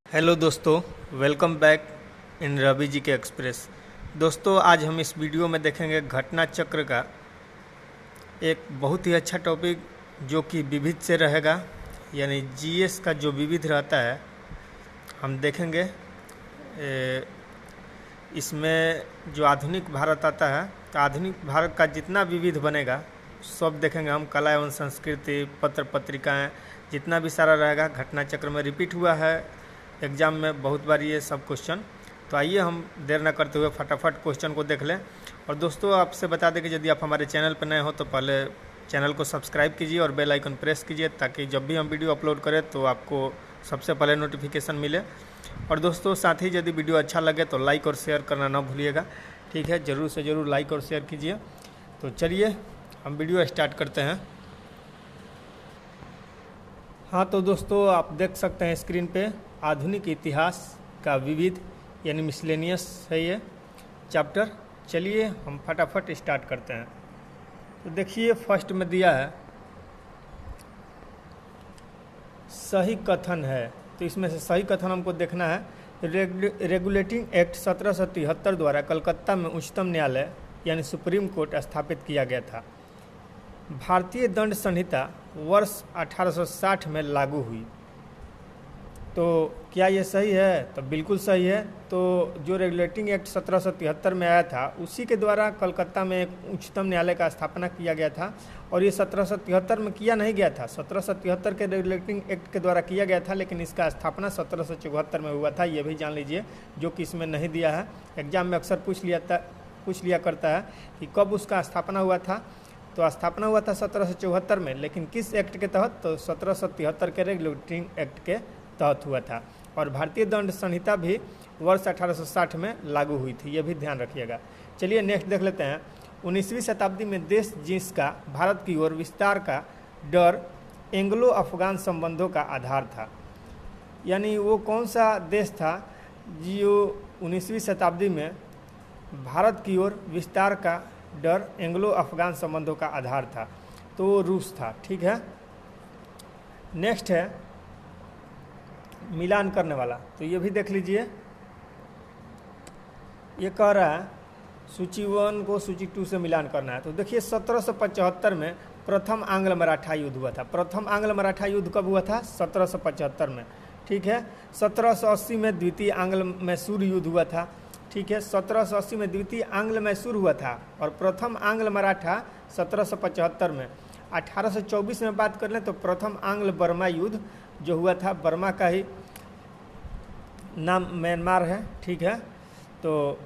Hello दोस्तों, welcome back in Ravi ji के express. दोस्तों, आज हम इस वीडियो में देखेंगे घटना चक्र का एक बहुत ही अच्छा टॉपिक जो कि विविध से रहेगा, यानी जीएस का जो विविध रहता है हम देखेंगे। इसमें जो आधुनिक भारत आता है तो आधुनिक भारत का जितना विविध बनेगा सब देखेंगे हम। कला एवं संस्कृति, पत्र पत्रिकाएँ, जितना भी सारा रहेगा घटना चक्र में रिपीट हुआ है एग्ज़ाम में बहुत बार ये सब क्वेश्चन। तो आइए हम देर न करते हुए फटाफट क्वेश्चन को देख लें। और दोस्तों, आपसे बता दें कि यदि आप हमारे चैनल पर नए हो तो पहले चैनल को सब्सक्राइब कीजिए और बेल आइकन प्रेस कीजिए, ताकि जब भी हम वीडियो अपलोड करें तो आपको सबसे पहले नोटिफिकेशन मिले। और दोस्तों, साथ ही यदि वीडियो अच्छा लगे तो लाइक और शेयर करना ना भूलिएगा। ठीक है, ज़रूर से ज़रूर लाइक और शेयर कीजिए। तो चलिए हम वीडियो स्टार्ट करते हैं। हाँ, तो दोस्तों आप देख सकते हैं स्क्रीन पे आधुनिक इतिहास का विविध यानी मिसलेनियस है ये चैप्टर। चलिए हम फटाफट स्टार्ट करते हैं। तो देखिए फर्स्ट में दिया है सही कथन है, तो इसमें से सही कथन हमको देखना है। रेगुलेटिंग एक्ट 1773 द्वारा कलकत्ता में उच्चतम न्यायालय यानी सुप्रीम कोर्ट स्थापित किया गया था। भारतीय दंड संहिता वर्ष 1860 में लागू हुई। तो क्या ये सही है? तो बिल्कुल सही है। तो जो रेगुलेटिंग एक्ट 1773 में आया था उसी के द्वारा कलकत्ता में एक उच्चतम न्यायालय का स्थापना किया गया था। और ये 1773 में किया नहीं गया था, 1773 के रेगुलेटिंग एक्ट के द्वारा किया गया था, लेकिन इसका स्थापना 1774 में हुआ था। ये भी जान लीजिए, जो कि इसमें नहीं दिया है। एग्जाम में अक्सर पूछ लिया करता है कि कब उसका स्थापना हुआ था। तो स्थापना हुआ था 1774 में, लेकिन किस एक्ट के तहत? तो 1773 के रेगुलेटिंग एक्ट के तहत हुआ था। और भारतीय दंड संहिता भी वर्ष 1860 में लागू हुई थी, ये भी ध्यान रखिएगा। चलिए नेक्स्ट देख लेते हैं। 19वीं शताब्दी में देश जिसका भारत की ओर विस्तार का डर एंग्लो अफगान संबंधों का आधार था। यानी वो कौन सा देश था जो 19वीं शताब्दी में भारत की ओर विस्तार का डर एंग्लो अफगान संबंधों का आधार था? तो वो रूस था। ठीक है, नेक्स्ट है मिलान करने वाला। तो ये भी देख लीजिए। ये कह रहा है सूची 1 को सूची 2 से मिलान करना है। तो देखिए 1775 में प्रथम आंग्ल मराठा युद्ध हुआ था। प्रथम आंग्ल मराठा युद्ध कब हुआ था? 1775 में। ठीक है, 1780 में द्वितीय आंग्ल मैसूर युद्ध हुआ था। ठीक है, 1780 में द्वितीय आंग्ल मैसूर हुआ था और प्रथम आंग्ल मराठा 1775 में। 1824 में बात कर लें तो प्रथम आंग्ल बर्मा युद्ध जो हुआ था, बर्मा का ही नाम म्यांमार है। ठीक है, तो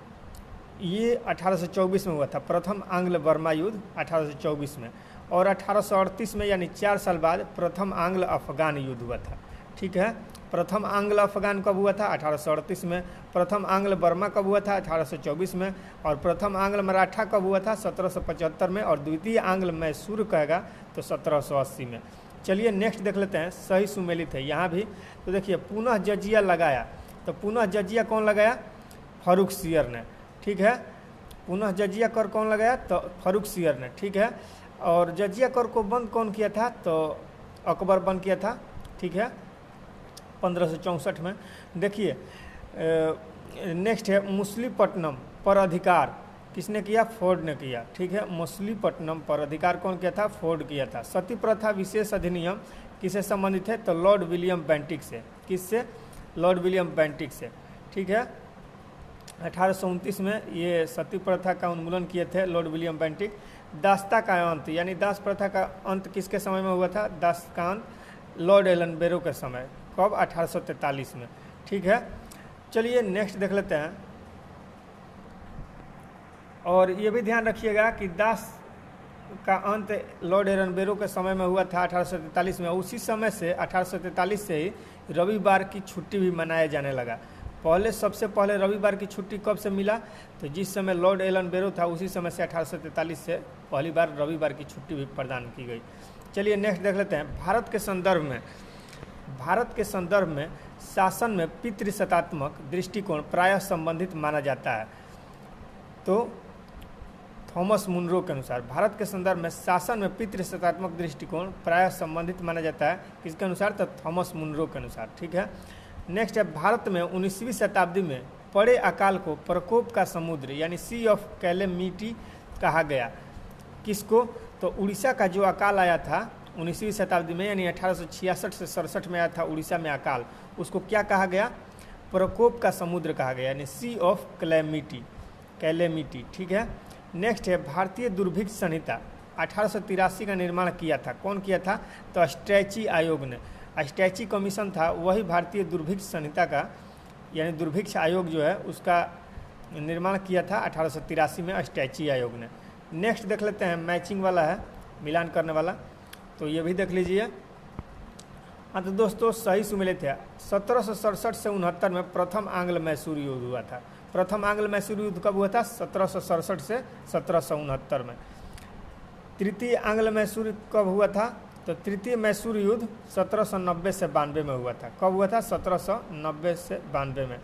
ये 1824 में हुआ था, प्रथम आंग्ल बर्मा युद्ध 1824 में। और 1838 में यानी 4 साल बाद प्रथम आंग्ल अफगान युद्ध हुआ था। ठीक है, प्रथम आंग्ल अफगान कब हुआ था? 1838 में। प्रथम आंग्ल बर्मा कब हुआ था? 1824 में। और प्रथम आंग्ल मराठा कब हुआ था? 1775 में। और द्वितीय आंग्ल मैसूर कहेगा तो 1780 में। चलिए नेक्स्ट देख लेते हैं। सही सुमेलित है यहाँ भी। तो देखिए पुनः जजिया लगाया, तो पुनः जजिया कौन लगाया? फर्रुखसियर ने। ठीक है, पुनः जजिया कर कौन लगाया? तो फर्रुखसियर ने। ठीक है, और जजिया कर को बंद कौन किया था? तो अकबर बंद किया था। ठीक है, 1564 में। देखिए नेक्स्ट है मुसलीपट्टनम पर अधिकार किसने किया? फोर्ड ने किया। ठीक है, मुसलीपट्टनम पर अधिकार कौन किया था? फोर्ड किया था। सती प्रथा विशेष अधिनियम किससे संबंधित है? तो लॉर्ड विलियम बेंटिक से। किससे? लॉर्ड विलियम बेंटिक से। ठीक है, 1829 में ये सती प्रथा का उन्मूलन किए थे लॉर्ड विलियम बेंटिक। दासता का अंत यानी दास प्रथा का अंत किसके समय में हुआ था? दास का अंत लॉर्ड एलन बेरो के समय। कब? 1843 में। ठीक है, चलिए नेक्स्ट देख लेते हैं। और ये भी ध्यान रखिएगा कि दास का अंत लॉर्ड एलन बेरो के समय में हुआ था 1843 में। उसी समय से 1843 से ही रविवार की छुट्टी भी मनाया जाने लगा। सबसे पहले रविवार की छुट्टी कब से मिला? तो जिस समय लॉर्ड एलन बेरो था उसी समय से 1843 से पहली बार रविवार की छुट्टी भी प्रदान की गई। चलिए नेक्स्ट देख लेते हैं। भारत के संदर्भ में शासन में पितृसत्तात्मक दृष्टिकोण प्रायः संबंधित माना जाता है। तो थॉमस मुनरो के अनुसार भारत के संदर्भ में शासन में पितृसत्तात्मक दृष्टिकोण प्रायः संबंधित माना जाता है। किसके अनुसार? तो थॉमस मुनरो के अनुसार। ठीक है, नेक्स्ट है भारत में 19वीं शताब्दी में पड़े अकाल को प्रकोप का समुद्र यानी सी ऑफ कैलेमिटी कहा गया। किसको? तो उड़ीसा का जो अकाल आया था 19वीं शताब्दी में यानी 1866 से 67 में आया था उड़ीसा में अकाल, उसको क्या कहा गया? प्रकोप का समुद्र कहा गया यानी सी ऑफ कैलेमिटी। ठीक है। नेक्स्ट है भारतीय दुर्भिक्ष संहिता 1883 का निर्माण किया था। कौन किया था? तो स्ट्रैची आयोग ने। स्ट्रैची कमीशन था वही भारतीय दुर्भिक्ष संहिता का यानी दुर्भिक्ष आयोग जो है उसका निर्माण किया था 1883 में स्ट्रैची आयोग ने। नेक्स्ट देख लेते हैं, मैचिंग वाला है, मिलान करने वाला, तो ये भी देख लीजिए। हाँ तो दोस्तों सही सुमेलित है। 1767 से 69 में प्रथम आंग्ल मैसूर युद्ध हुआ था। प्रथम आंग्ल मैसूर युद्ध कब हुआ था? 1767 से 1769 में। तृतीय आंग्ल मैसूर कब हुआ था? तो तृतीय मैसूर युद्ध 1790 से 92 में हुआ था। कब हुआ था? 1790 से 92 में।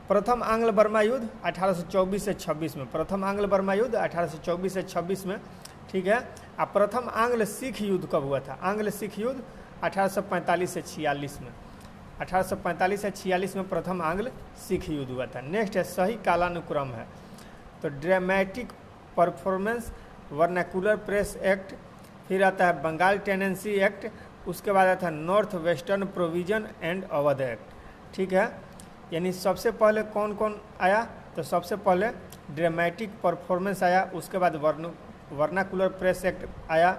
प्रथम आंग्ल बर्मा युद्ध 1824 से 26 में। प्रथम आंग्ल बर्मा युद्ध 1824 से 26 में। ठीक है। अब प्रथम आंग्ल सिख युद्ध कब हुआ था? आंग्ल सिख युद्ध 1845 से 46 में। 1845 से 46 में प्रथम आंग्ल सिख युद्ध हुआ था। नेक्स्ट है सही कालानुक्रम है, तो dramatic performance, vernacular press act, फिर आता है बंगाल टेनेंसी एक्ट, उसके बाद आता है north western provision and Awadh act. ठीक है। यानी सबसे पहले कौन कौन आया? तो सबसे पहले ड्रामेटिक परफॉर्मेंस आया, उसके बाद वर्नाकुलर प्रेस एक्ट आया।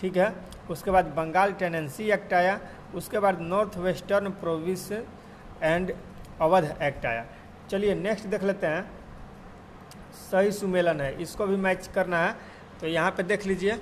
ठीक है। उसके बाद बंगाल टेनेंसी एक्ट आया, उसके बाद north western provision and Awadh act आया। चलिए नेक्स्ट देख लेते हैं, सही सुमेलन है, इसको भी मैच करना है। तो यहाँ पे देख लीजिए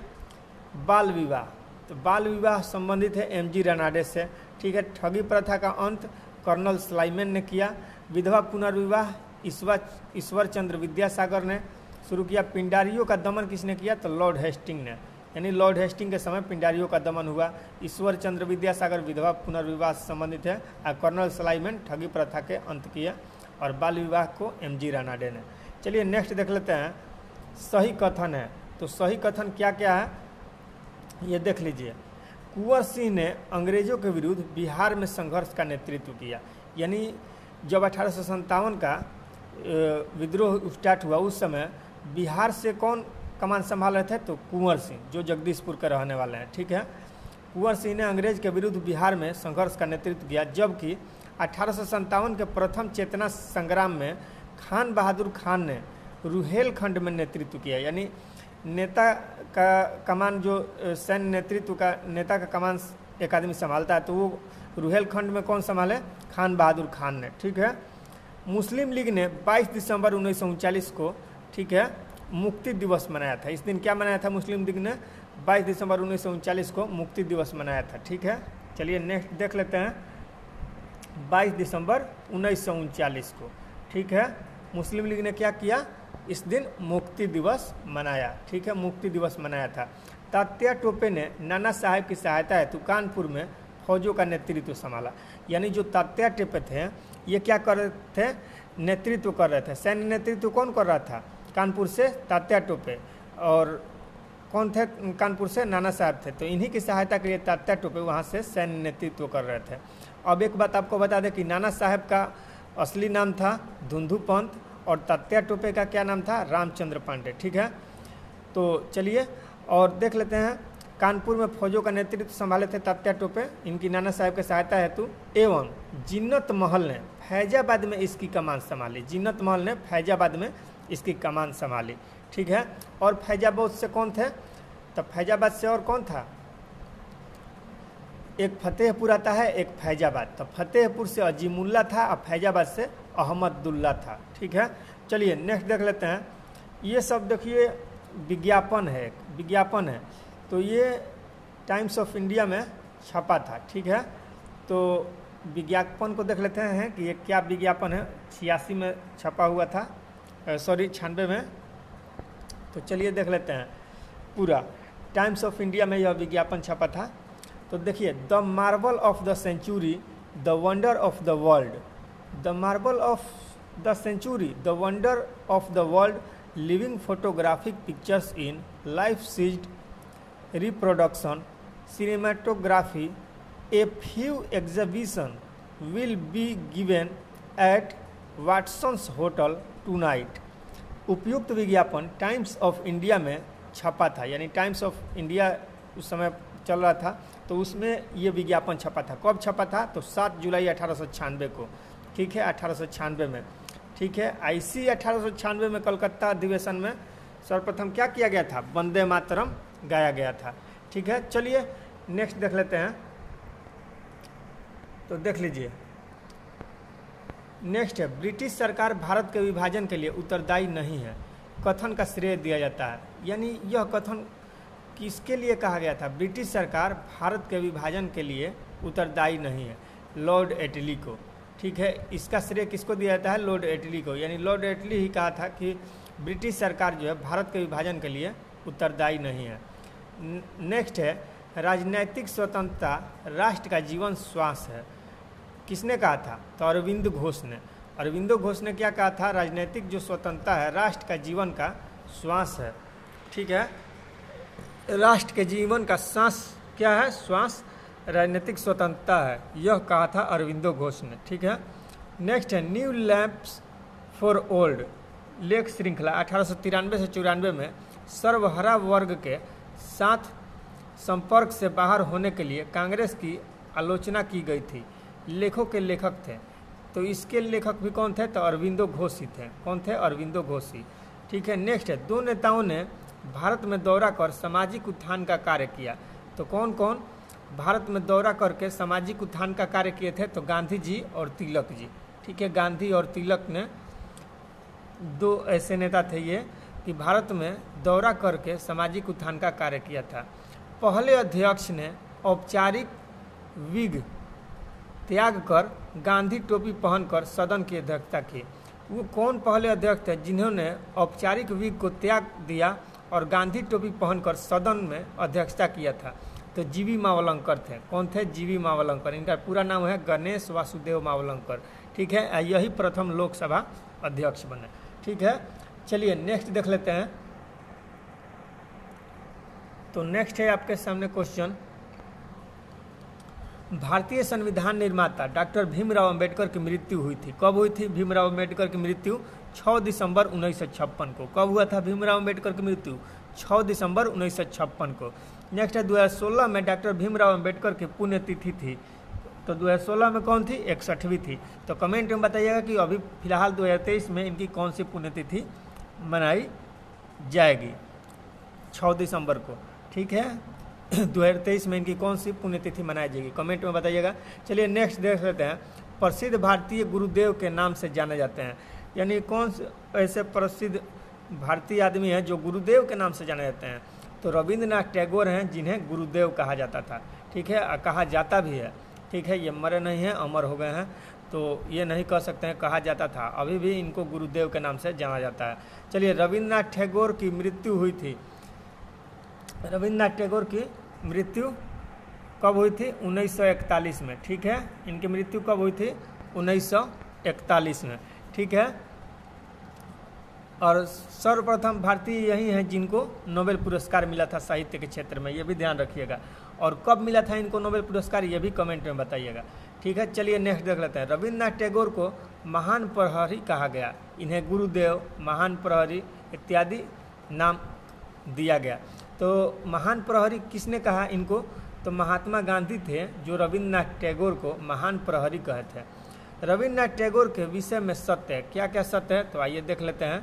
बाल विवाह, तो बाल विवाह संबंधित है एमजी रनाडे से। ठीक है। ठगी प्रथा का अंत कर्नल स्लाइमन ने किया। विधवा पुनर्विवाह ईश्वर चंद्र विद्यासागर ने शुरू किया। पिंडारियों का दमन किसने किया? तो लॉर्ड हेस्टिंग ने, यानी लॉर्ड हेस्टिंग के समय पिंडारियों का दमन हुआ। ईश्वर चंद्र विद्यासागर विधवा पुनर्विवाह से संबंधित है और कर्नल स्लाइमन ठगी प्रथा के अंत किया और बाल विवाह को एमजी रनाडे ने। चलिए नेक्स्ट देख लेते हैं, सही कथन है। तो सही कथन क्या क्या है ये देख लीजिए। कुंवर सिंह ने अंग्रेजों के विरुद्ध बिहार में संघर्ष का नेतृत्व किया। यानी जब 1857 का विद्रोह स्टार्ट हुआ उस समय बिहार से कौन कमान संभाल रहे थे? तो कुंवर सिंह, जो जगदीशपुर के रहने वाले हैं। ठीक है। कुंवर सिंह ने अंग्रेज के विरुद्ध बिहार में संघर्ष का नेतृत्व किया, जबकि 1857 के प्रथम चेतना संग्राम में खान बहादुर खान ने रुहेलखंड में नेतृत्व किया। यानी नेता का कमान, जो सैन्य नेतृत्व का नेता का कमान एक आदमी संभालता है, तो वो रुहेलखंड में कौन संभाले? खान बहादुर खान ने। ठीक है। मुस्लिम लीग ने 22 दिसंबर 1939 को, ठीक है, मुक्ति दिवस मनाया था। इस दिन क्या मनाया था? मुस्लिम लीग ने 22 दिसंबर 1939 को मुक्ति दिवस मनाया था। ठीक है। चलिए नेक्स्ट देख लेते हैं, 22 दिसंबर 1939 को, ठीक है, मुस्लिम लीग ने क्या किया? इस दिन मुक्ति दिवस मनाया। ठीक है। मुक्ति दिवस मनाया था। तात्या टोपे ने नाना साहब की सहायता हेतु कानपुर में फौजों का नेतृत्व संभाला। यानी जो तात्या टोपे थे ये क्या कर रहे थे? नेतृत्व कर रहे थे। सैन्य नेतृत्व कौन कर रहा था? कानपुर से तात्या टोपे। और कौन थे कानपुर से? नाना साहब थे। तो इन्हीं की सहायता के लिए तात्या टोपे वहाँ से सैन्य नेतृत्व कर रहे थे। अब एक बात आपको बता दें कि नाना साहब का असली नाम था धुंधु पंत और तात्या टोपे का क्या नाम था? रामचंद्र पांडे। ठीक है। तो चलिए और देख लेते हैं, कानपुर में फौजों का नेतृत्व संभाले थे तात्या टोपे, इनकी नाना साहब की सहायता हेतु। एवं जिन्नत महल ने फैजाबाद में इसकी कमान संभाली। जिन्नत महल ने फैजाबाद में इसकी कमान संभाली। ठीक है। और फैजाबाद से कौन थे? तो फैजाबाद से और कौन था? एक फतेहपुर आता है, एक फैजाबाद। तो फतेहपुर से अजीमुल्ला था और फैजाबाद से अहमदुल्ला था। ठीक है। चलिए नेक्स्ट देख लेते हैं। ये सब देखिए विज्ञापन है, विज्ञापन है। तो ये टाइम्स ऑफ इंडिया में छपा था। ठीक है। तो विज्ञापन को देख लेते हैं कि ये क्या विज्ञापन है। 86 में छपा हुआ था, सॉरी 96 में। तो चलिए देख लेते हैं पूरा। टाइम्स ऑफ इंडिया में यह विज्ञापन छपा था। तो देखिए, the marvel of the century, the wonder of the world, the marvel of the century, the wonder of the world, living photographic pictures in life sized reproduction, cinematography, a few exhibition will be given at Watson's hotel tonight. उपयुक्त विज्ञापन times of India में छपा था, यानी times of India उस समय चल रहा था, तो उसमें ये विज्ञापन छपा था। कब छपा था? तो 7 जुलाई 1896 को, ठीक है, 1896 में, ठीक है। IC 1896 में कलकत्ता अधिवेशन में सर्वप्रथम क्या किया गया था? वंदे मातरम गाया गया था, ठीक है। चलिए नेक्स्ट देख लेते हैं, तो देख लीजिए नेक्स्ट है, ब्रिटिश सरकार भारत के विभाजन के लिए उत्तरदायी नहीं है, कथन का श्रेय दिया जाता है। यानी यह कथन किसके लिए कहा गया था? ब्रिटिश सरकार भारत के विभाजन के लिए उत्तरदायी नहीं है, लॉर्ड एटली को, ठीक है। इसका श्रेय किसको दिया जाता है? लॉर्ड एटली को, यानी लॉर्ड एटली ही कहा था कि ब्रिटिश सरकार जो है भारत के विभाजन के लिए उत्तरदायी नहीं है। नेक्स्ट है, राजनैतिक स्वतंत्रता राष्ट्र का जीवन श्वास है, किसने कहा था? तो अरविंद घोष ने। अरविंदो घोष ने क्या कहा था? राजनीतिक जो स्वतंत्रता है राष्ट्र का जीवन का श्वास है, ठीक है। राष्ट्र के जीवन का सांस क्या है? श्वास राजनीतिक स्वतंत्रता है, यह कहा था अरविंदो घोष ने, ठीक है। नेक्स्ट है, न्यू लैंप्स फॉर ओल्ड लेख श्रृंखला 1893 से 94 में सर्वहरा वर्ग के साथ संपर्क से बाहर होने के लिए कांग्रेस की आलोचना की गई थी। लेखों के लेखक थे, तो इसके लेखक भी कौन थे? तो अरविंदो घोष ही थे। कौन थे? अरविंदो घोष ही, ठीक है। नेक्स्ट है, दो नेताओं ने भारत में दौरा कर सामाजिक उत्थान का कार्य किया। तो कौन कौन भारत में दौरा करके सामाजिक उत्थान का कार्य किए थे? तो गांधी जी और तिलक जी, ठीक है। गांधी और तिलक ने दो ऐसे नेता थे ये कि भारत में दौरा करके सामाजिक उत्थान का कार्य किया था। पहले अध्यक्ष ने औपचारिक विग त्याग कर गांधी टोपी पहनकर सदन की अध्यक्षता की। वो कौन पहले अध्यक्ष थे जिन्होंने औपचारिक विग को त्याग दिया और गांधी टोपी पहनकर सदन में अध्यक्षता किया था? तो जीवी मावलंकर थे। कौन थे? जीवी मावलंकर। इनका पूरा नाम है गणेश वासुदेव मावलंकर, ठीक है। यही प्रथम लोकसभा अध्यक्ष बने, ठीक है। चलिए नेक्स्ट देख लेते हैं। तो नेक्स्ट है आपके सामने क्वेश्चन, भारतीय संविधान निर्माता डॉक्टर भीमराव अंबेडकर की मृत्यु हुई थी। कब हुई थी भीमराव अंबेडकर की मृत्यु? 6 दिसंबर 1956 को। कब हुआ था भीमराव अंबेडकर की मृत्यु? 6 दिसंबर 1956 को। नेक्स्ट है, 2016 में डॉक्टर भीमराव अंबेडकर की पुण्यतिथि थी। तो 2016 में कौन थी? 61वीं थी। तो कमेंट में बताइएगा कि अभी फिलहाल 2023 में इनकी कौन सी पुण्यतिथि मनाई जाएगी? 6 दिसंबर को, ठीक है। 2023 में इनकी कौन सी पुण्यतिथि मनाई जाएगी? कमेंट में बताइएगा। चलिए नेक्स्ट देख लेते हैं, प्रसिद्ध भारतीय गुरुदेव के नाम से जाने जाते हैं। यानी कौन से ऐसे प्रसिद्ध भारतीय आदमी हैं जो गुरुदेव के नाम से जाने जाते हैं? तो रविंद्रनाथ टैगोर हैं जिन्हें गुरुदेव कहा जाता था, ठीक है, कहा जाता भी है, ठीक है। ये मरे नहीं हैं, अमर हो गए हैं, तो ये नहीं कह सकते हैं कहा जाता था, अभी भी इनको गुरुदेव के नाम से जाना जाता है। चलिए, रविंद्रनाथ टैगोर की मृत्यु हुई थी। रविंद्रनाथ टैगोर की मृत्यु कब हुई थी? 1941 में, ठीक है। इनकी मृत्यु कब हुई थी? 1941 में, ठीक है। और सर्वप्रथम भारतीय यही हैं जिनको नोबेल पुरस्कार मिला था साहित्य के क्षेत्र में, ये भी ध्यान रखिएगा। और कब मिला था इनको नोबेल पुरस्कार, ये भी कमेंट में बताइएगा, ठीक है। चलिए नेक्स्ट देख लेते हैं। रविंद्रनाथ टैगोर को महान प्रहरी कहा गया। इन्हें गुरुदेव, महान प्रहरी इत्यादि नाम दिया गया। तो महान प्रहरी किसने कहा इनको? तो महात्मा गांधी थे जो रविंद्रनाथ टैगोर को महान प्रहरी कहे थे। रविंद्रनाथ टैगोर के विषय में सत्य है, क्या क्या सत्य है? तो आइए देख लेते हैं।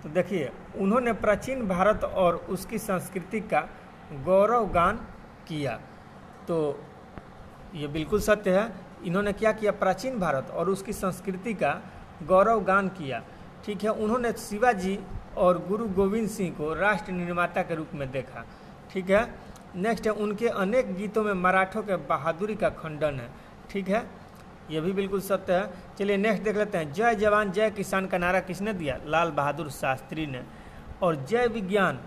तो देखिए, उन्होंने प्राचीन भारत और उसकी संस्कृति का गौरवगान किया। तो ये बिल्कुल सत्य है। इन्होंने क्या किया? प्राचीन भारत और उसकी संस्कृति का गौरवगान किया, ठीक है। उन्होंने शिवाजी और गुरु गोविंद सिंह को राष्ट्र निर्माता के रूप में देखा, ठीक है। नेक्स्ट है, उनके अनेक गीतों में मराठों के बहादुरी का खंडन है, ठीक है। ये भी बिल्कुल सत्य है। चलिए नेक्स्ट देख लेते हैं। जय जवान जय किसान का नारा किसने दिया? लाल बहादुर शास्त्री ने। और जय विज्ञान,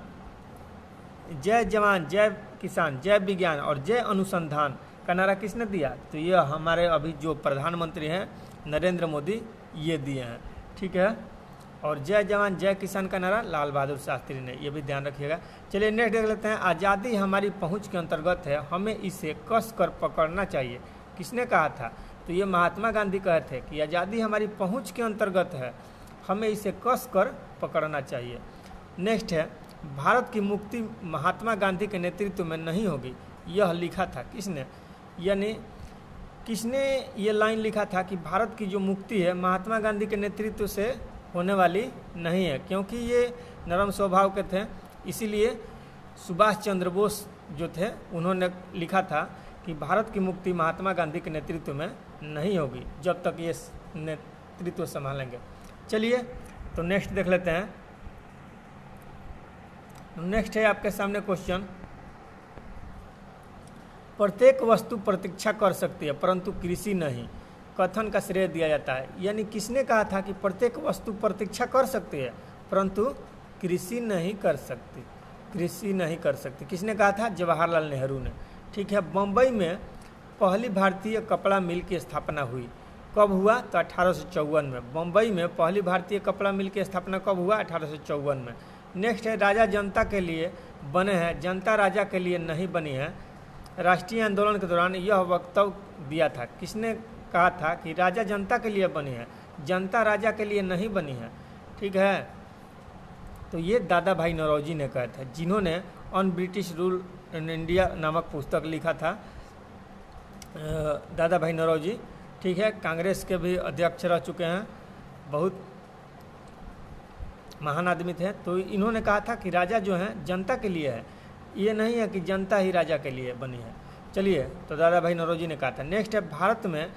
जय जवान जय किसान जय विज्ञान और जय अनुसंधान का नारा किसने दिया? तो यह हमारे अभी जो प्रधानमंत्री हैं नरेंद्र मोदी, ये दिए हैं, ठीक है। और जय जवान जय किसान का नारा लाल बहादुर शास्त्री ने, ये भी ध्यान रखिएगा। चलिए नेक्स्ट देख लेते हैं। आज़ादी हमारी पहुंच के अंतर्गत है, हमें इसे कस कर पकड़ना चाहिए। किसने कहा था? तो ये महात्मा गांधी कहे थे कि आज़ादी हमारी पहुंच के अंतर्गत है, हमें इसे कस कर पकड़ना चाहिए। नेक्स्ट है, भारत की मुक्ति महात्मा गांधी के नेतृत्व में नहीं होगी, यह लिखा था किसने? यानी किसने ये लाइन लिखा था कि भारत की जो मुक्ति है महात्मा गांधी के नेतृत्व से होने वाली नहीं है, क्योंकि ये नरम स्वभाव के थे, इसीलिए सुभाष चंद्र बोस जो थे उन्होंने लिखा था कि भारत की मुक्ति महात्मा गांधी के नेतृत्व में नहीं होगी जब तक ये नेतृत्व संभालेंगे। चलिए तो नेक्स्ट देख लेते हैं। नेक्स्ट है आपके सामने क्वेश्चन, प्रत्येक वस्तु प्रतीक्षा कर सकती है परंतु कृषि नहीं, कथन का श्रेय दिया जाता है। यानी किसने कहा था कि प्रत्येक वस्तु प्रतीक्षा कर सकती है परंतु कृषि नहीं कर सकती, कृषि नहीं कर सकती। किसने कहा था? जवाहरलाल नेहरू ने। ठीक है। बम्बई में पहली भारतीय कपड़ा मिल की स्थापना हुई, कब हुआ? तो 1854 में। बम्बई में पहली भारतीय कपड़ा मिल की स्थापना कब हुआ? 1854 में। नेक्स्ट है, राजा जनता के लिए बने हैं, जनता राजा के लिए नहीं बनी है। राष्ट्रीय आंदोलन के दौरान यह वक्तव्य दिया था। किसने कहा था कि राजा जनता के लिए बनी है, जनता राजा के लिए नहीं बनी है? ठीक है। तो ये दादा भाई नौरोजी ने कहा था, जिन्होंने on British rule in India नामक पुस्तक लिखा था। दादा भाई नौरोजी, ठीक है, कांग्रेस के भी अध्यक्ष रह चुके हैं, बहुत महान आदमी थे। तो इन्होंने कहा था कि राजा जो है जनता के लिए है, ये नहीं है कि जनता ही राजा के लिए बनी है। चलिए, तो दादा भाई नौरोजी ने कहा था। नेक्स्ट है, भारत में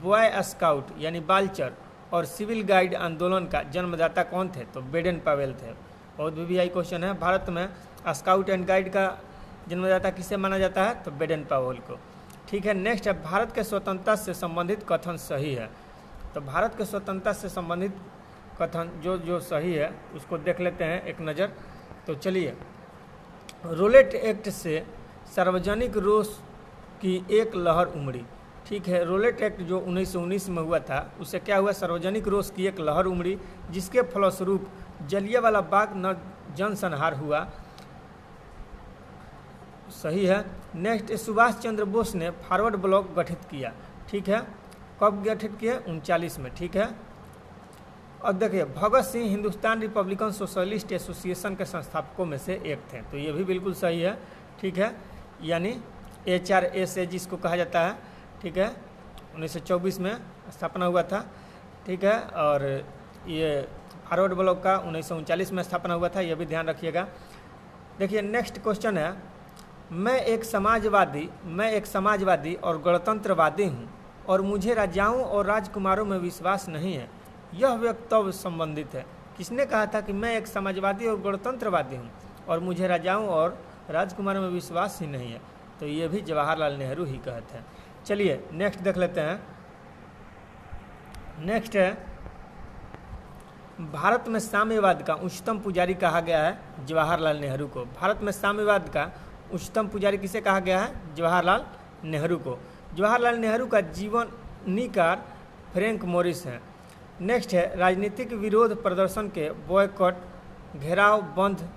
बॉय स्काउट यानी बालचर और सिविल गाइड आंदोलन का जन्मदाता कौन थे? तो बेडेन पावेल थे। बहुत वीवीआई क्वेश्चन है। भारत में स्काउट एंड गाइड का जन्मदाता किसे माना जाता है? तो बेडेन पावेल को। ठीक है। नेक्स्ट है, भारत के स्वतंत्रता से संबंधित कथन सही है। तो भारत के स्वतंत्रता से संबंधित कथन जो सही है उसको देख लेते हैं एक नज़र। तो चलिए, रोलेट एक्ट से सार्वजनिक रोष की एक लहर उमड़ी। ठीक है। रोलेट एक्ट जो 1919 में हुआ था, उससे क्या हुआ? सार्वजनिक रोष की एक लहर उमड़ी, जिसके फलस्वरूप जलियांवाला बाग जनसंहार हुआ। सही है। नेक्स्ट, सुभाष चंद्र बोस ने फॉरवर्ड ब्लॉक गठित किया। ठीक है। कब गठित किया? 39 में। ठीक है। अब देखिए, Bhagat Singh Hindustan Republican Socialist Association के संस्थापकों में से एक थे। तो ये भी बिल्कुल सही है। ठीक है। यानी HRSA जिसको कहा जाता है। ठीक है। 1924 में स्थापना हुआ था। ठीक है। और ये फॉरवर्ड ब्लॉक का 1939 में स्थापना हुआ था, यह भी ध्यान रखिएगा। देखिए, नेक्स्ट क्वेश्चन है, मैं एक समाजवादी और गणतंत्रवादी हूँ और मुझे राजाओं और राजकुमारों में विश्वास नहीं है, यह वक्तव्य संबंधित है। किसने कहा था कि मैं एक समाजवादी और गणतंत्रवादी हूँ और मुझे राजाओं और राजकुमारों में विश्वास ही नहीं है? तो ये भी जवाहरलाल नेहरू ही कहते हैं। चलिए नेक्स्ट देख लेते हैं। नेक्स्ट है, भारत में साम्यवाद का उच्चतम पुजारी कहा गया है जवाहरलाल नेहरू को। भारत में साम्यवाद का उच्चतम पुजारी किसे कहा गया है? जवाहरलाल नेहरू को। जवाहरलाल नेहरू का जीवनीकार फ्रैंक मोरिस है। नेक्स्ट है, राजनीतिक विरोध प्रदर्शन के बॉयकॉट, घेराव, बंद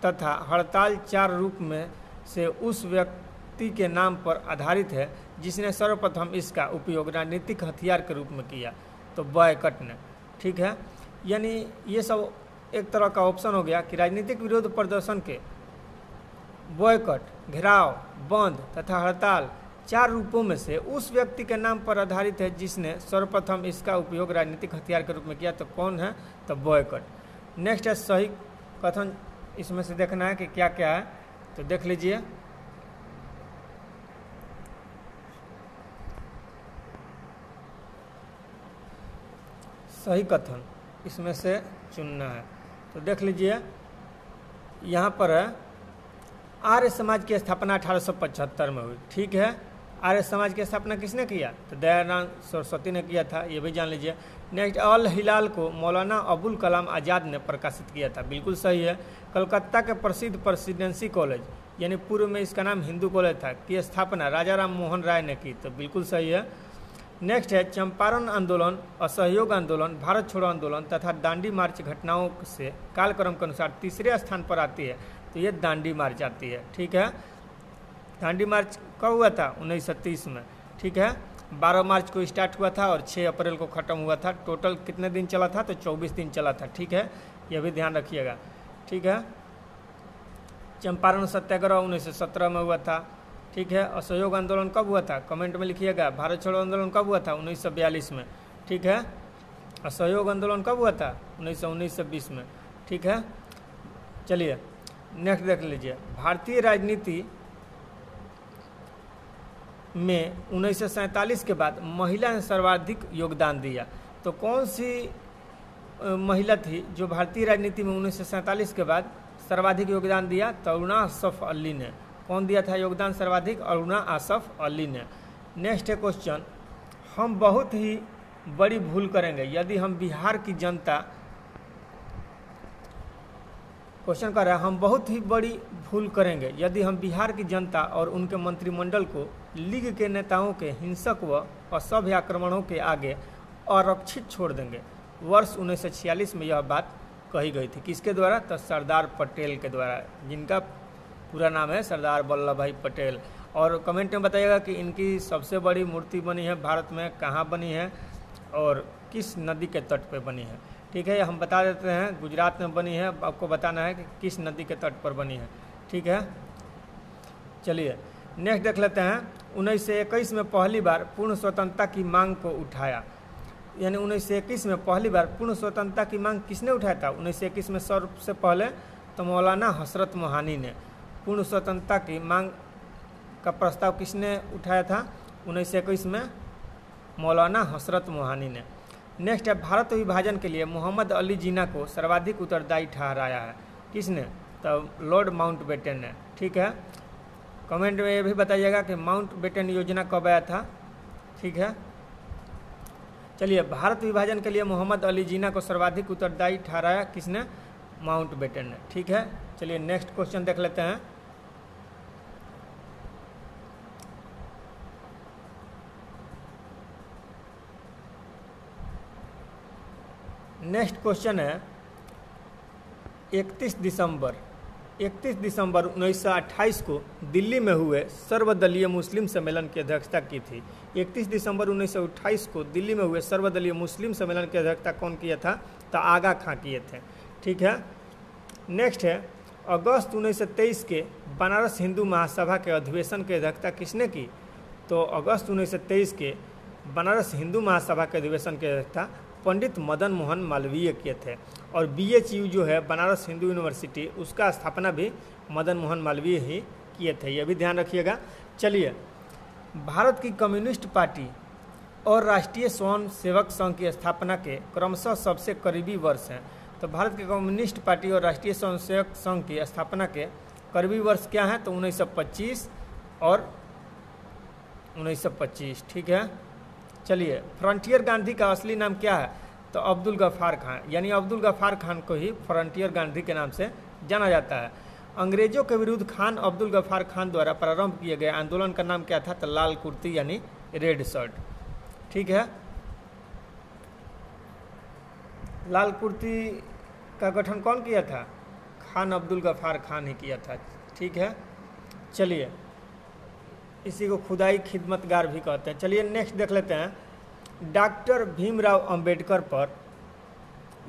तथा हड़ताल 4 रूप में से उस व्यक्ति के नाम पर आधारित है जिसने सर्वप्रथम इसका उपयोग राजनीतिक हथियार के रूप में किया। तो बॉयकॉट ने। ठीक है। यानी ये सब एक तरह का ऑप्शन हो गया कि राजनीतिक विरोध प्रदर्शन के बॉयकॉट, घेराव, बंद तथा हड़ताल 4 रूपों में से उस व्यक्ति के नाम पर आधारित है जिसने सर्वप्रथम इसका उपयोग राजनीतिक हथियार के रूप में किया। तो कौन है? तो बॉयकॉट। नेक्स्ट है, सही कथन इसमें से देखना है कि क्या क्या है, तो देख लीजिए। सही कथन इसमें से चुनना है, तो देख लीजिए। यहाँ पर है, आर्य समाज की स्थापना 1875 में हुई। ठीक है। आर्य समाज की स्थापना किसने किया? तो दयानंद सरस्वती ने किया था, ये भी जान लीजिए। नेक्स्ट, अल हिलाल को मौलाना अबुल कलाम आज़ाद ने प्रकाशित किया था। बिल्कुल सही है। कलकत्ता के प्रसिद्ध प्रेसिडेंसी कॉलेज यानी पूर्व में इसका नाम हिंदू कॉलेज था की स्थापना राजा राम मोहन राय ने की। तो बिल्कुल सही है। नेक्स्ट है चंपारण आंदोलन, असहयोग आंदोलन, भारत छोड़ो आंदोलन तथा दांडी मार्च घटनाओं से कालक्रम के अनुसार तीसरे स्थान पर आती है, तो ये दांडी मार्च आती है। ठीक है, दांडी मार्च कब हुआ था? 1930 में। ठीक है, 12 मार्च को स्टार्ट हुआ था और 6 अप्रैल को ख़त्म हुआ था। टोटल कितने दिन चला था? तो 24 दिन चला था। ठीक है, यह भी ध्यान रखिएगा। ठीक है, चंपारण सत्याग्रह 1917 में हुआ था। ठीक है, असहयोग आंदोलन कब हुआ था? कमेंट में लिखिएगा। भारत छोड़ो आंदोलन कब हुआ था? 1942 में। ठीक है, असहयोग आंदोलन कब हुआ था? 1919 से 20 में। ठीक है, चलिए नेक्स्ट देख लीजिए। भारतीय राजनीति में 1947 के बाद महिला ने सर्वाधिक योगदान दिया। तो कौन सी महिला थी जो भारतीय राजनीति में 1947 के बाद सर्वाधिक योगदान दिया? तो अरुणा आसफ अली ने। कौन दिया था योगदान सर्वाधिक? अरुणा आसफ अली ने। नेक्स्ट है क्वेश्चन, हम बहुत ही बड़ी भूल करेंगे यदि हम बिहार की जनता, क्वेश्चन कर रहा है, हम बहुत ही बड़ी भूल करेंगे यदि हम बिहार की जनता और उनके मंत्रिमंडल को लीग के नेताओं के हिंसक व असभ्य आक्रमणों के आगे आरक्षित छोड़ देंगे। वर्ष 1946 में यह बात कही गई थी। किसके द्वारा? तो सरदार पटेल के द्वारा, जिनका पूरा नाम है सरदार वल्लभ भाई पटेल। और कमेंट में बताइएगा कि इनकी सबसे बड़ी मूर्ति बनी है भारत में, कहाँ बनी है और किस नदी के तट पर बनी है। ठीक है, हम बता देते हैं, गुजरात में बनी है। आपको बताना है कि किस नदी के तट पर बनी है। ठीक है, चलिए नेक्स्ट देख लेते हैं। 1921 में पहली बार पूर्ण स्वतंत्रता की मांग को उठाया, यानी 1921 में पहली बार पूर्ण स्वतंत्रता की मांग किसने उठाया था? 1921 में सबसे पहले तो मौलाना हसरत मोहानी ने पूर्ण स्वतंत्रता की मांग का प्रस्ताव किसने उठाया था? 1921 में मौलाना हसरत मोहानी ने। नेक्स्ट है, भारत विभाजन के लिए मोहम्मद अली जिन्ना को सर्वाधिक उत्तरदायी ठहराया है। किसने? तो लॉर्ड माउंटबेटन ने। ठीक है, कमेंट में ये भी बताइएगा कि माउंटबेटन योजना कब आया था। ठीक है, चलिए, भारत विभाजन के लिए मोहम्मद अली जिन्ना को सर्वाधिक उत्तरदायी ठहराया किसने? माउंटबेटन ने। ठीक है, चलिए नेक्स्ट क्वेश्चन देख लेते हैं। नेक्स्ट क्वेश्चन है 31 दिसंबर 1928 को दिल्ली में हुए सर्वदलीय मुस्लिम सम्मेलन की अध्यक्षता की थी। 31 दिसंबर 1928 को दिल्ली में हुए सर्वदलीय मुस्लिम सम्मेलन की अध्यक्षता कौन किया था? तो आगा खां किए थे। ठीक है, नेक्स्ट है, अगस्त 1923 के बनारस हिंदू महासभा के अधिवेशन की अध्यक्षता किसने की? तो अगस्त 1923 के बनारस हिंदू महासभा के अधिवेशन की अध्यक्षता पंडित मदन मोहन मालवीय किए थे। और BHU जो है बनारस हिंदू यूनिवर्सिटी, उसका स्थापना भी मदन मोहन मालवीय ही किए थे। यह भी ध्यान रखिएगा। चलिए, भारत की कम्युनिस्ट पार्टी और राष्ट्रीय स्वयं सेवक संघ की स्थापना के क्रमशः सबसे करीबी वर्ष हैं। तो भारत की कम्युनिस्ट पार्टी और राष्ट्रीय स्वयं सेवक संघ की स्थापना के करीबी वर्ष क्या हैं? तो 1925 और 1925। ठीक है, चलिए, फ्रंटियर गांधी का असली नाम क्या है? तो अब्दुल गफ्फार खान, यानी अब्दुल गफ्फार खान को ही फ्रंटियर गांधी के नाम से जाना जाता है। अंग्रेजों के विरुद्ध खान अब्दुल गफ्फार खान द्वारा प्रारंभ किए गए आंदोलन का नाम क्या था? तो लाल कुर्ती यानी रेड शर्ट। ठीक है, लाल कुर्ती का गठन कौन किया था? खान अब्दुल गफ्फार खान ही किया था। ठीक है, चलिए, इसी को खुदाई खिदमतगार भी कहते हैं। चलिए नेक्स्ट देख लेते हैं। डॉक्टर भीमराव अंबेडकर पर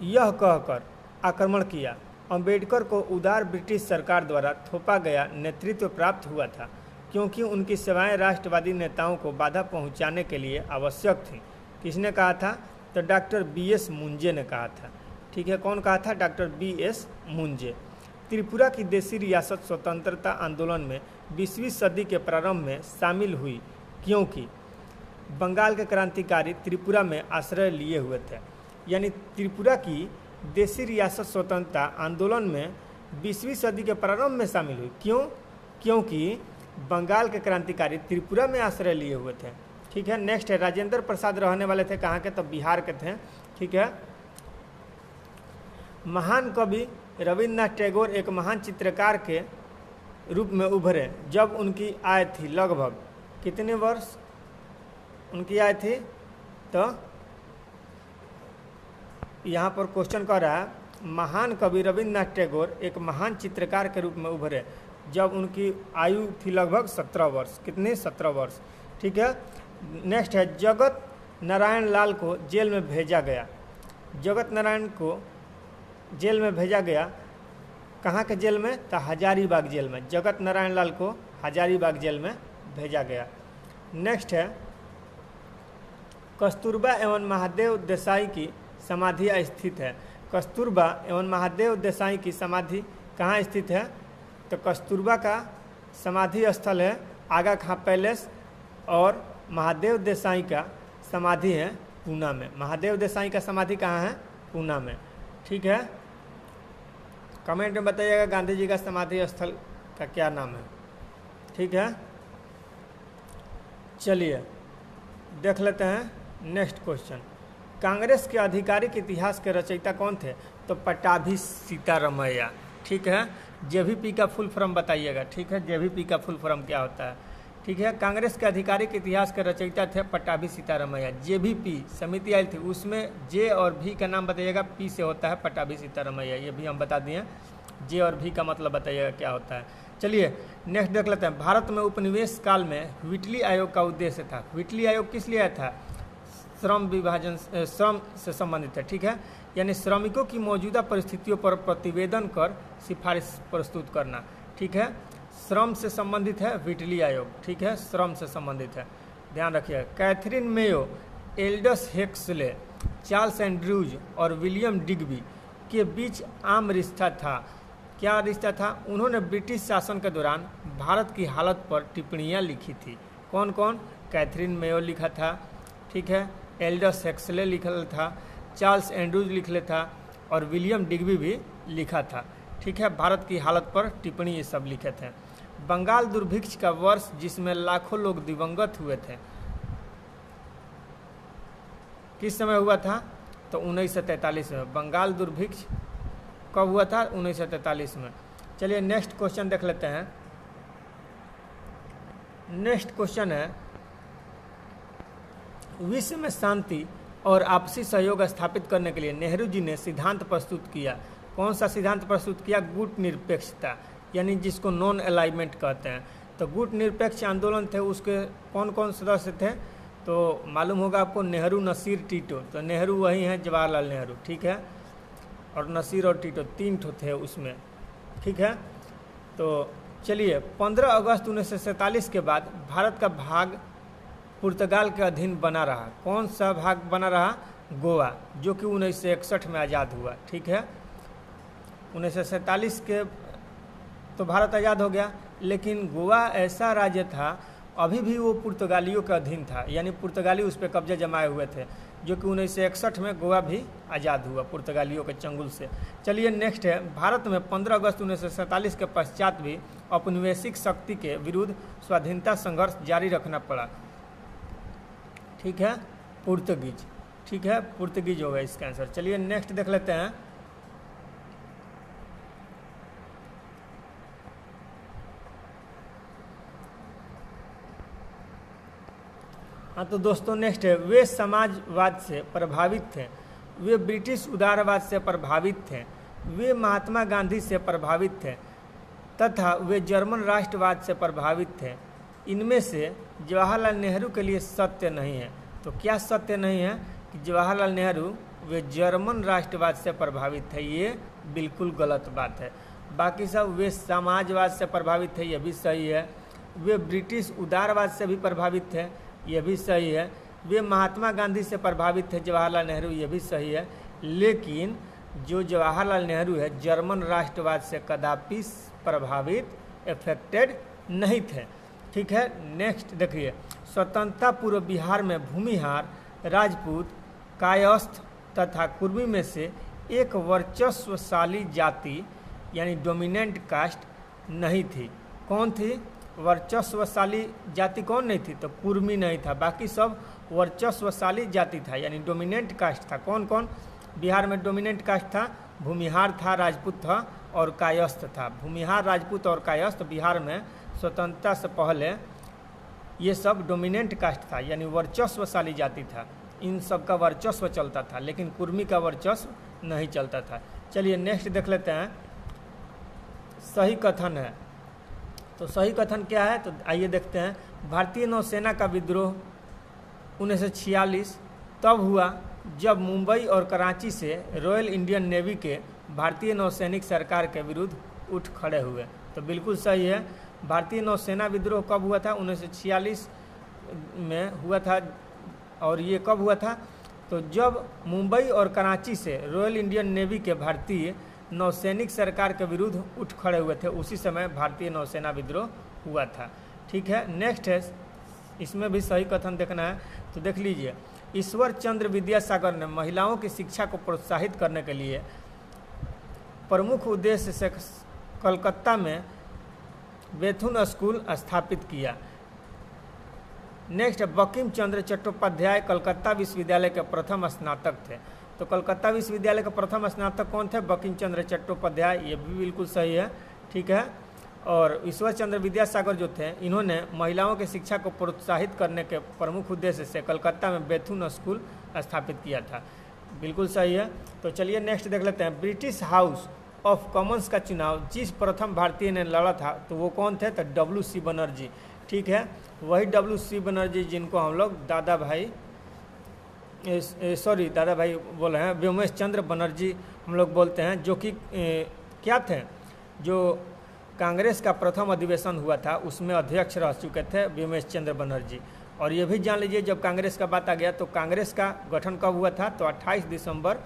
यह कहकर आक्रमण किया, अंबेडकर को उदार ब्रिटिश सरकार द्वारा थोपा गया नेतृत्व प्राप्त हुआ था, क्योंकि उनकी सेवाएं राष्ट्रवादी नेताओं को बाधा पहुंचाने के लिए आवश्यक थीं। किसने कहा था? तो डॉक्टर BS मुंजे ने कहा था। ठीक है, कौन कहा था? Doctor BS Moonje. त्रिपुरा की देशी रियासत स्वतंत्रता आंदोलन में 20वीं सदी के प्रारंभ में शामिल हुई, क्योंकि बंगाल के क्रांतिकारी त्रिपुरा में आश्रय लिए हुए थे। यानी त्रिपुरा की देशी रियासत स्वतंत्रता आंदोलन में 20वीं सदी के प्रारंभ में शामिल हुई। क्यों? क्योंकि बंगाल के क्रांतिकारी त्रिपुरा में आश्रय लिए हुए थे। ठीक है, नेक्स्ट है, राजेंद्र प्रसाद रहने वाले थे कहाँ के? तो बिहार के थे। ठीक है, महान कवि रविन्द्रनाथ टैगोर एक महान चित्रकार के रूप में उभरे जब उनकी आय थी लगभग कितने वर्ष? उनकी आय थी। तो यहाँ पर क्वेश्चन कर रहा है, महान कवि रविन्द्रनाथ टैगोर एक महान चित्रकार के रूप में उभरे जब उनकी आयु थी लगभग 17 वर्ष। कितनी? 17 वर्ष। ठीक है। नेक्स्ट है, जगत नारायण लाल को जेल में भेजा गया। जगत नारायण को जेल में भेजा गया, कहाँ के जेल में? तो हजारीबाग जेल में। जगत नारायण लाल को हजारीबाग जेल में भेजा गया। नेक्स्ट है, कस्तूरबा एवं महादेव देसाई की समाधि स्थित है। कस्तूरबा एवं महादेव देसाई की समाधि कहाँ स्थित है? तो कस्तूरबा का समाधि स्थल है आगा खां पैलेस, और महादेव देसाई का समाधि है पूना में। महादेव देसाई का समाधि कहाँ है? पूना में। ठीक है। कमेंट में बताइएगा गांधी जी का समाधि स्थल का क्या नाम है। ठीक है। चलिए देख लेते हैं नेक्स्ट क्वेश्चन। कांग्रेस के आधिकारिक इतिहास के रचयिता कौन थे? तो पट्टाभी सीतारमैया। ठीक है। जेवीपी का फुल फॉर्म बताइएगा। ठीक है। जेवीपी का फुल फॉर्म क्या होता है? ठीक है। कांग्रेस के आधिकारिक इतिहास के रचयिता थे पट्टाभी सीतारमैया। जेवीपी समिति आई थी, उसमें जे और भी का नाम बताइएगा। पी से होता है पट्टाभी सीतारमैया, ये भी हम बता दिए। जे और भी का मतलब बताइएगा क्या होता है। चलिए नेक्स्ट देख लेते हैं। भारत में उपनिवेश काल में व्हिटली आयोग का उद्देश्य था। व्हिटली आयोग किस लिए आया था? श्रम विभाजन, श्रम से संबंधित है। ठीक है। यानी श्रमिकों की मौजूदा परिस्थितियों पर प्रतिवेदन कर सिफारिश प्रस्तुत करना। ठीक है। श्रम से संबंधित है व्हिटली आयोग। ठीक है। श्रम से संबंधित है, ध्यान रखिए। Katherine Mayo, Aldous Huxley, Charles Andrews और विलियम डिग्बी के बीच आम रिश्ता था। क्या रिश्ता था? उन्होंने ब्रिटिश शासन के दौरान भारत की हालत पर टिप्पणियां लिखी थी। कौन कौन? कैथरीन मेयो लिखा था। ठीक है। एल्डस हेक्सले लिखा था, चार्ल्स एंड्रूज लिखले था, और विलियम डिग्बी भी लिखा था। ठीक है। भारत की हालत पर टिप्पणी ये सब लिखे थे। बंगाल दुर्भिक्ष का वर्ष जिसमें लाखों लोग दिवंगत हुए थे, किस समय हुआ था? तो 1943 में। बंगाल दुर्भिक्ष कब हुआ था? 1943 में। चलिए नेक्स्ट क्वेश्चन देख लेते हैं। नेक्स्ट क्वेश्चन है, विश्व में शांति और आपसी सहयोग स्थापित करने के लिए नेहरू जी ने सिद्धांत प्रस्तुत किया। कौन सा सिद्धांत प्रस्तुत किया? गुट निरपेक्षता, यानी जिसको नॉन अलाइनमेंट कहते हैं। तो गुट निरपेक्ष आंदोलन थे, उसके कौन कौन सदस्य थे? तो मालूम होगा आपको, नेहरू, नसीर, टीटो। तो नेहरू वही हैं, जवाहरलाल नेहरू। ठीक है। और नसीर और टीटो 3 ठो थे उसमें। ठीक है। तो चलिए 15 अगस्त 1947 के बाद भारत का भाग पुर्तगाल के अधीन बना रहा। कौन सा भाग बना रहा? गोवा, जो कि 1961 में आज़ाद हुआ। ठीक है। 1947 के तो भारत आज़ाद हो गया, लेकिन गोवा ऐसा राज्य था अभी भी वो पुर्तगालियों के अधीन था, यानी पुर्तगाली उस पर कब्जा जमाए हुए थे, जो कि 1961 में गोवा भी आज़ाद हुआ पुर्तगालियों के चंगुल से। चलिए नेक्स्ट है, भारत में 15 अगस्त 1947 के पश्चात भी औपनिवेशिक शक्ति के विरुद्ध स्वाधीनता संघर्ष जारी रखना पड़ा। ठीक है। पुर्तगीज। ठीक है। पुर्तगीज होगा इसका आंसर। चलिए नेक्स्ट देख लेते हैं। हाँ तो दोस्तों नेक्स्ट है, वे समाजवाद से प्रभावित थे, वे ब्रिटिश उदारवाद से प्रभावित थे, वे महात्मा गांधी से प्रभावित थे तथा वे जर्मन राष्ट्रवाद से प्रभावित थे। इनमें से जवाहरलाल नेहरू के लिए सत्य नहीं है। तो क्या सत्य नहीं है? कि जवाहरलाल नेहरू वे जर्मन राष्ट्रवाद से प्रभावित थे, ये बिल्कुल गलत बात है। बाकी सब वे समाजवाद से प्रभावित थे, ये भी सही है। वे ब्रिटिश उदारवाद से भी प्रभावित थे, ये भी सही है। वे महात्मा गांधी से प्रभावित थे जवाहरलाल नेहरू, ये भी सही है। लेकिन जो जवाहरलाल नेहरू है जर्मन राष्ट्रवाद से कदापि प्रभावित अफेक्टेड नहीं थे। ठीक है। नेक्स्ट देखिए, स्वतंत्रता पूर्व बिहार में भूमिहार, राजपूत, कायस्थ तथा कुर्मी में से एक वर्चस्वशाली जाति यानी डोमिनेंट कास्ट नहीं थी। कौन थी? वर्चस्वशाली जाति कौन नहीं थी? तो कुर्मी नहीं था, बाकी सब वर्चस्वशाली जाति था, यानी डोमिनेंट कास्ट था। कौन कौन बिहार में डोमिनेंट कास्ट था? भूमिहार था, राजपूत था और कायस्थ था। भूमिहार, राजपूत और कायस्थ बिहार में स्वतंत्रता से पहले ये सब डोमिनेंट कास्ट था, यानी वर्चस्वशाली जाति था, इन सब का वर्चस्व चलता था, लेकिन कुर्मी का वर्चस्व नहीं चलता था। चलिए नेक्स्ट देख लेते हैं, सही कथन है। तो सही कथन क्या है, तो आइए देखते हैं। भारतीय नौसेना का विद्रोह 1946 तब हुआ जब मुंबई और कराची से रॉयल इंडियन नेवी के भारतीय नौसैनिक सरकार के विरुद्ध उठ खड़े हुए। तो बिल्कुल सही है। भारतीय नौसेना विद्रोह कब हुआ था? 1946 में हुआ था। और ये कब हुआ था? तो जब मुंबई और कराची से रॉयल इंडियन नेवी के भारतीय नौसैनिक सरकार के विरुद्ध उठ खड़े हुए थे, उसी समय भारतीय नौसेना विद्रोह हुआ था। ठीक है, नेक्स्ट है, इसमें भी सही कथन देखना है। तो देख लीजिए, ईश्वर चंद्र विद्यासागर ने महिलाओं की शिक्षा को प्रोत्साहित करने के लिए प्रमुख उद्देश्य से कलकत्ता में बेथुन स्कूल स्थापित किया। नेक्स्ट, बंकिम चंद्र चट्टोपाध्याय कलकत्ता विश्वविद्यालय के प्रथम स्नातक थे। तो कलकत्ता विश्वविद्यालय के प्रथम स्नातक कौन थे? बंकिम चंद्र चट्टोपाध्याय, ये भी बिल्कुल सही है। ठीक है, और ईश्वर चंद्र विद्यासागर जो थे, इन्होंने महिलाओं की शिक्षा को प्रोत्साहित करने के प्रमुख उद्देश्य से कलकत्ता में बेथुन स्कूल स्थापित किया था। बिल्कुल सही है। तो चलिए नेक्स्ट देख लेते हैं। ब्रिटिश हाउस ऑफ कॉमन्स का चुनाव जिस प्रथम भारतीय ने लड़ा था, तो वो कौन थे? तो WC बनर्जी। ठीक है, वही WC बनर्जी जिनको हम लोग दादा भाई बोल रहे हैं, व्योमेश चंद्र बनर्जी हम लोग बोलते हैं, जो कि क्या थे? जो कांग्रेस का प्रथम अधिवेशन हुआ था उसमें अध्यक्ष रह चुके थे व्योमेश चंद्र बनर्जी। और ये भी जान लीजिए, जब कांग्रेस का बात आ गया तो कांग्रेस का गठन कब हुआ था? तो 28 दिसंबर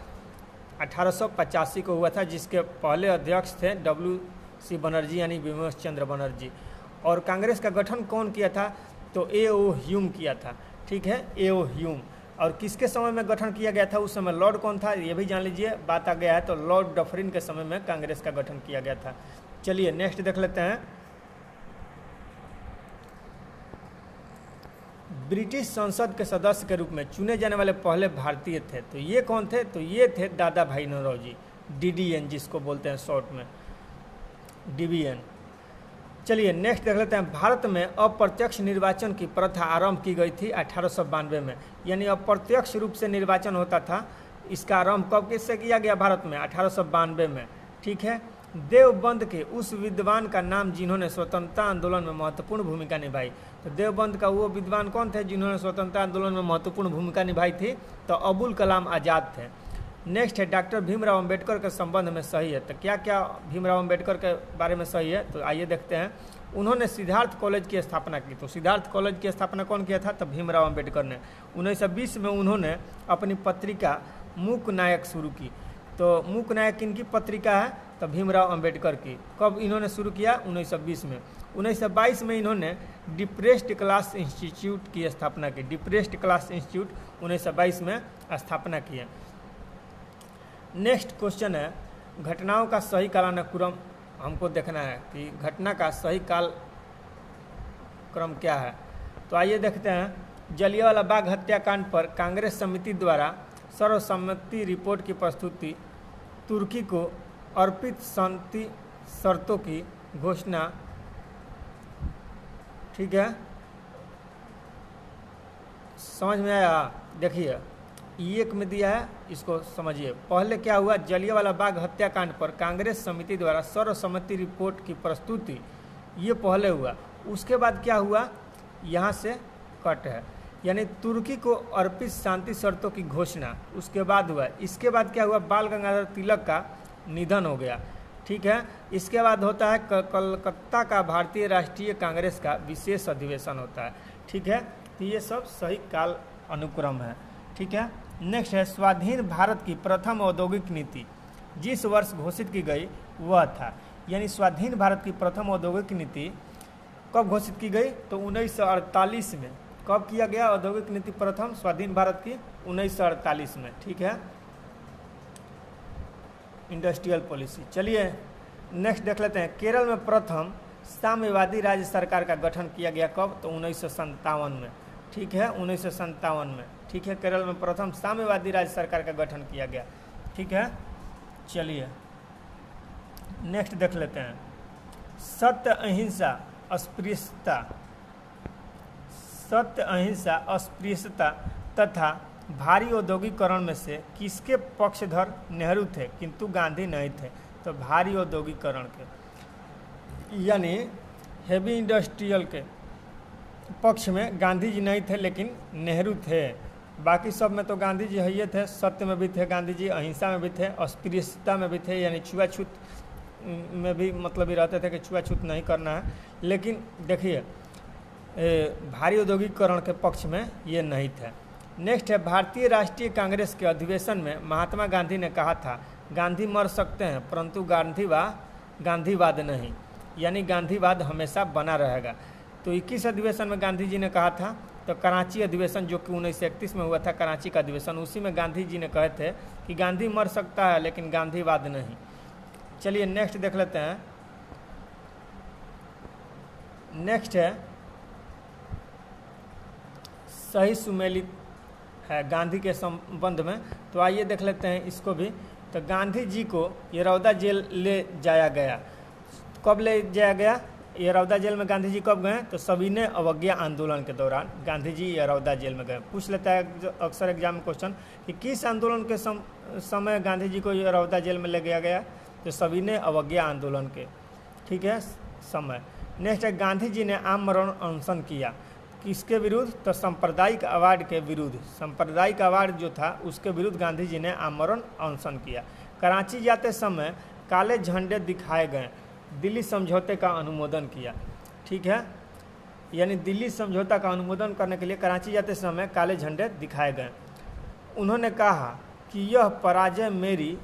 1885 को हुआ था, जिसके पहले अध्यक्ष थे WC बनर्जी यानी व्योमेश चंद्र बनर्जी। और कांग्रेस का गठन कौन किया था? तो A.O. ह्यूम किया था। ठीक है, A.O. ह्यूम। और किसके समय में गठन किया गया था? उस समय लॉर्ड कौन था? ये भी जान लीजिए, बात आ गया है। तो लॉर्ड डफरिन के समय में कांग्रेस का गठन किया गया था। चलिए नेक्स्ट देख लेते हैं। ब्रिटिश संसद के सदस्य के रूप में चुने जाने वाले पहले भारतीय थे, तो ये कौन थे? तो ये थे दादा भाई नौरोजी, DDN जिसको बोलते हैं शॉर्ट में, DBN। चलिए नेक्स्ट देख लेते हैं। भारत में अप्रत्यक्ष निर्वाचन की प्रथा आरंभ की गई थी 1892 में, यानी अप्रत्यक्ष रूप से निर्वाचन होता था। इसका आरंभ कब किससे किया गया? भारत में 1892 में। ठीक है, देवबंद के उस विद्वान का नाम जिन्होंने स्वतंत्रता आंदोलन में महत्वपूर्ण भूमिका निभाई। तो देवबंद का वो विद्वान कौन थे जिन्होंने स्वतंत्रता आंदोलन में महत्वपूर्ण भूमिका निभाई थी? तो अबुल कलाम आज़ाद थे। नेक्स्ट है, डॉक्टर भीमराव अंबेडकर के संबंध में सही है। तो क्या क्या भीमराव अंबेडकर के बारे में सही है? तो आइए देखते हैं। उन्होंने सिद्धार्थ कॉलेज की स्थापना की। तो सिद्धार्थ कॉलेज की स्थापना कौन किया था? तो भीमराव अंबेडकर ने। 1920 में उन्होंने अपनी पत्रिका मूक नायक शुरू की। तो मूक नायक किनकी पत्रिका है? तो भीमराव अंबेडकर की। कब इन्होंने शुरू किया? 1920 में। 1922 में इन्होंने डिप्रेस्ड क्लास इंस्टीट्यूट की स्थापना की। डिप्रेस्ड क्लास इंस्टीट्यूट 1922 में स्थापना की है। नेक्स्ट क्वेश्चन है, घटनाओं का सही कालानुक्रम हमको देखना है कि घटना का सही काल क्रम क्या है। तो आइए देखते हैं। जलियांवाला बाग हत्याकांड पर कांग्रेस समिति द्वारा सर्वसम्मति रिपोर्ट की प्रस्तुति, तुर्की को अर्पित शांति शर्तों की घोषणा। ठीक है, समझ में आया? देखिए, एक में दिया है, इसको समझिए। पहले क्या हुआ? जलियांवाला बाग हत्याकांड पर कांग्रेस समिति द्वारा सर्वसम्मति रिपोर्ट की प्रस्तुति, ये पहले हुआ। उसके बाद क्या हुआ? यहाँ से कट है, यानी तुर्की को अर्पित शांति शर्तों की घोषणा उसके बाद हुआ। इसके बाद क्या हुआ? बाल गंगाधर तिलक का निधन हो गया। ठीक है, इसके बाद होता है कलकत्ता का भारतीय राष्ट्रीय कांग्रेस का विशेष अधिवेशन होता है। ठीक है, तो ये सब सही काल अनुक्रम है। ठीक है, नेक्स्ट है, स्वाधीन भारत की प्रथम औद्योगिक नीति जिस वर्ष घोषित की गई वह था। यानी स्वाधीन भारत की प्रथम औद्योगिक नीति कब घोषित की गई? तो 1948 में। कब किया गया औद्योगिक नीति प्रथम स्वाधीन भारत की? 1948 में। ठीक है, इंडस्ट्रियल पॉलिसी। चलिए नेक्स्ट देख लेते हैं। केरल में प्रथम साम्यवादी राज्य सरकार का गठन किया गया कब? तो 1957 में। ठीक है, 1957 में। ठीक है, केरल में प्रथम साम्यवादी राज्य सरकार का गठन किया गया। ठीक है, चलिए नेक्स्ट देख लेते हैं। सत्य, अहिंसा, अस्पृश्यता, सत्य, अहिंसा, अस्पृश्यता तथा भारी औद्योगिकरण में से किसके पक्षधर नेहरू थे किंतु गांधी नहीं थे? तो भारी औद्योगिकरण के यानी हेवी इंडस्ट्रियल के पक्ष में गांधी जी नहीं थे लेकिन नेहरू थे। बाकी सब में तो गांधी जी है थे, सत्य में भी थे गांधी जी, अहिंसा में भी थे, अस्पृश्यता में भी थे यानी छुआछूत में भी मतलब ही रहते थे कि छुआछूत नहीं करना है। लेकिन देखिए भारी औद्योगिकरण के पक्ष में ये नहीं थे। नेक्स्ट है भारतीय राष्ट्रीय कांग्रेस के अधिवेशन में महात्मा गांधी ने कहा था गांधी मर सकते हैं परंतु गांधीवाद नहीं, यानी गांधीवाद हमेशा बना रहेगा। तो 21 अधिवेशन में गांधी जी ने कहा था। तो कराची अधिवेशन जो कि 1931 में हुआ था, कराची का अधिवेशन, उसी में गांधी जी ने कहे थे कि गांधी मर सकता है लेकिन गांधीवाद नहीं। चलिए नेक्स्ट देख लेते हैं। नेक्स्ट है सही सुमेलित है गांधी के संबंध में, तो आइए देख लेते हैं इसको भी। तो गांधी जी को यरौदा जेल ले जाया गया। कब ले जाया गया? यरौदा जेल में गांधी जी कब गए? तो सविनय अवज्ञा आंदोलन के दौरान गांधी जी यरौदा जेल में गए। पूछ लेता है अक्सर एग्जाम में क्वेश्चन कि किस आंदोलन के समय गांधी जी को यरौदा जेल में ले गया गया? तो सविनय अवज्ञा आंदोलन के, ठीक है, समय। नेक्स्ट है गांधी जी ने आम मरण अनशन किया। किसके विरुद्ध? तो सांप्रदायिक अवार्ड के विरुद्ध। सांप्रदायिक अवार्ड जो था उसके विरुद्ध गांधी जी ने आमरण अनशन किया। कराची जाते समय काले झंडे दिखाए गए। दिल्ली समझौते का अनुमोदन किया, ठीक है, यानी दिल्ली समझौता का अनुमोदन करने के लिए कराची जाते समय काले झंडे दिखाए गए। उन्होंने कहा कि यह पराजय मेरी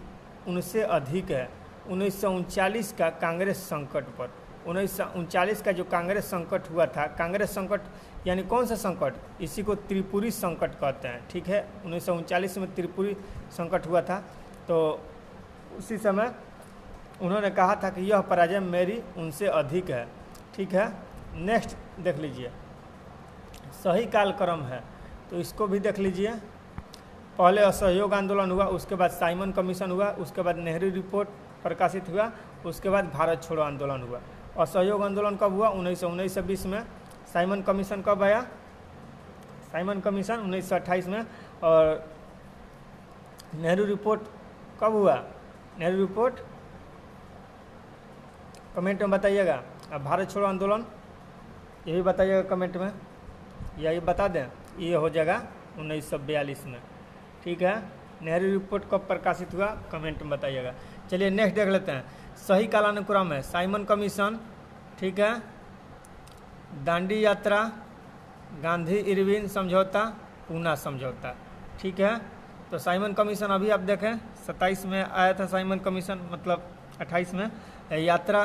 उनसे अधिक है। 1939 का कांग्रेस संकट पर, 1939 का जो कांग्रेस संकट हुआ था, कांग्रेस संकट यानी कौन सा संकट? इसी को त्रिपुरी संकट कहते हैं, ठीक है। 1939 में त्रिपुरी संकट हुआ था। तो उसी समय उन्होंने कहा था कि यह पराजय मेरी उनसे अधिक है, ठीक है। नेक्स्ट देख लीजिए, सही कालक्रम है, तो इसको भी देख लीजिए। पहले असहयोग आंदोलन हुआ, उसके बाद साइमन कमीशन हुआ, उसके बाद नेहरू रिपोर्ट प्रकाशित हुआ, उसके बाद भारत छोड़ो आंदोलन हुआ। असहयोग आंदोलन कब हुआ? 1919 से 20 में। साइमन कमीशन कब आया? साइमन कमीशन 1928 में। और नेहरू रिपोर्ट कब हुआ? नेहरू रिपोर्ट कमेंट में बताइएगा। अब भारत छोड़ो आंदोलन ये भी बताइएगा कमेंट में, या ये बता दें, ये हो जाएगा 1942 में, ठीक है। नेहरू रिपोर्ट कब प्रकाशित हुआ कमेंट में बताइएगा। चलिए नेक्स्ट देख लेते हैं। सही कालानुक्रम है साइमन कमीशन, ठीक है, दांडी यात्रा, गांधी इरविन समझौता, पूना समझौता, ठीक है। तो साइमन कमीशन अभी आप देखें 27 में आया था साइमन कमीशन, मतलब 28 में। यात्रा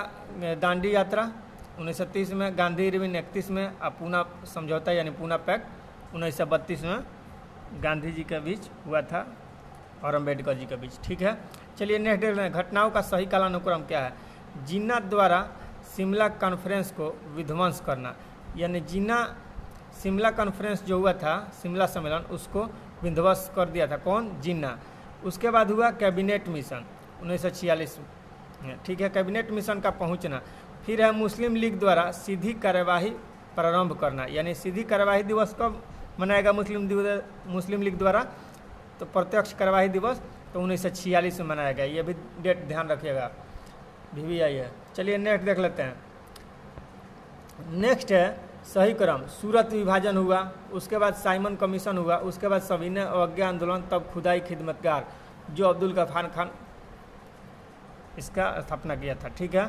दांडी यात्रा 1930 में, गांधी इरविन 31 में, और पूना समझौता यानी पूना पैक्ट 1932 में गांधी जी के बीच हुआ था और अम्बेडकर जी के बीच, ठीक है। चलिए नेक्स्ट देख लें। घटनाओं का सही कालानुक्रम क्या है? जिन्ना द्वारा शिमला कॉन्फ्रेंस को विध्वंस करना, यानी जिन्ना शिमला कॉन्फ्रेंस जो हुआ था, शिमला सम्मेलन, उसको विध्वंस कर दिया था। कौन? जिन्ना। उसके बाद हुआ कैबिनेट मिशन 1946 में, ठीक है, कैबिनेट मिशन का पहुंचना। फिर है मुस्लिम लीग द्वारा सीधी कार्यवाही प्रारंभ करना, यानी सीधी कार्यवाही दिवस कब मनाएगा मुस्लिम लीग द्वारा? तो प्रत्यक्ष कार्यवाही दिवस तो 1946 में मनाया गया। ये भी डेट ध्यान रखिएगा, VVI है। चलिए नेक्स्ट देख लेते हैं। नेक्स्ट है सही क्रम। सूरत विभाजन हुआ, उसके बाद साइमन कमीशन हुआ, उसके बाद सविनय अवज्ञा आंदोलन, तब खुदाई खिदमतगार जो अब्दुल गफ्फार खान इसका स्थापना किया था, ठीक है।